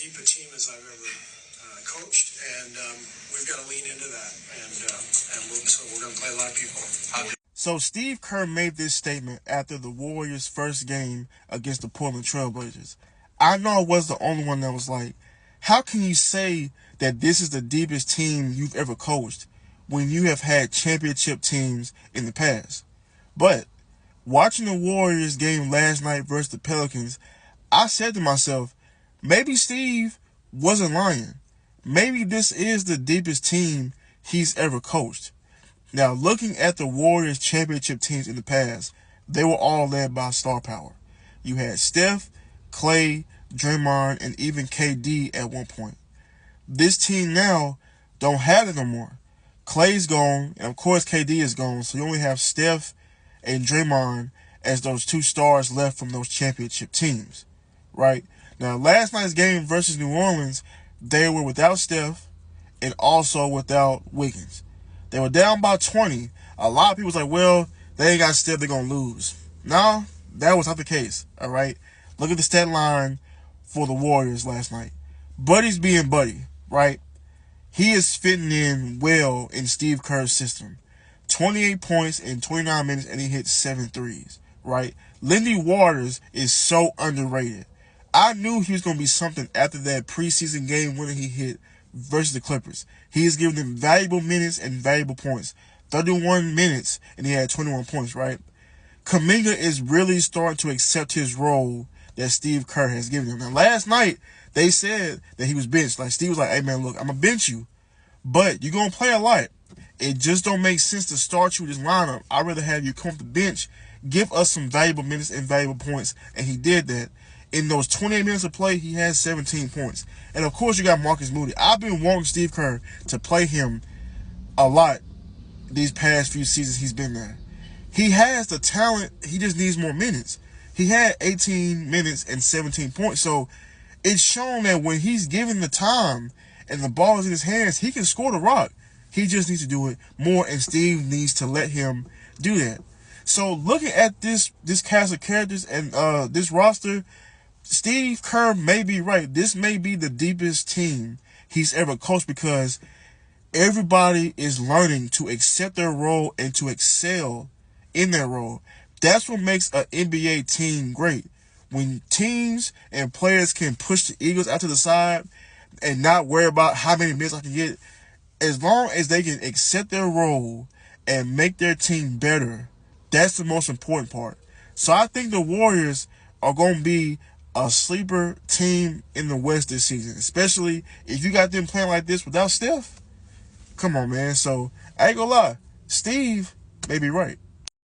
deep a team as I've ever coached, and we've got to lean into that. So we're going to play a lot of people. So Steve Kerr made this statement after the Warriors' first game against the Portland Trailblazers. I know I was the only one that was like, how can you say that this is the deepest team you've ever coached when you have had championship teams in the past? But watching the Warriors game last night versus the Pelicans, I said to myself, maybe Steve wasn't lying. Maybe this is the deepest team he's ever coached. Now, looking at the Warriors' championship teams in the past, they were all led by star power. You had Steph, Clay, Draymond, and even KD at one point. This team now don't have it no more. Clay's gone, and of course KD is gone, so you only have Steph and Draymond as those two stars left from those championship teams, right? Now, last night's game versus New Orleans, they were without Steph and also without Wiggins. They were down by 20. A lot of people was like, well, they ain't got Steph, they're going to lose. No, that was not the case, all right? Look at the stat line for the Warriors last night. Buddy's being Buddy, right? He is fitting in well in Steve Kerr's system. 28 points in 29 minutes, and he hit 7 threes, right? Lindy Waters is so underrated. I knew he was going to be something after that preseason game winner he hit versus the Clippers. He is giving them valuable minutes and valuable points. 31 minutes, and he had 21 points, right? Kuminga is really starting to accept his role that Steve Kerr has given him. Now, last night, they said that he was benched. Like, Steve was like, hey, man, look, I'm going to bench you, but you're going to play a lot. It just don't make sense to start you with this lineup. I'd rather have you come off the bench, give us some valuable minutes and valuable points, and he did that. In those 28 minutes of play, he had 17 points. And, of course, you got Marcus Moody. I've been wanting Steve Kerr to play him a lot these past few seasons he's been there. He has the talent. He just needs more minutes. He had 18 minutes and 17 points. So it's shown that when he's given the time and the ball is in his hands, he can score the rock. He just needs to do it more, and Steve needs to let him do that. So looking at this cast of characters and this roster, Steve Kerr may be right. This may be the deepest team he's ever coached because everybody is learning to accept their role and to excel in their role. That's what makes an NBA team great. When teams and players can push the egos out to the side and not worry about how many minutes I can get, as long as they can accept their role and make their team better, that's the most important part. So I think the Warriors are going to be a sleeper team in the West this season, especially if you got them playing like this without Steph. Come on, man. So I ain't gonna lie, Steve may be right.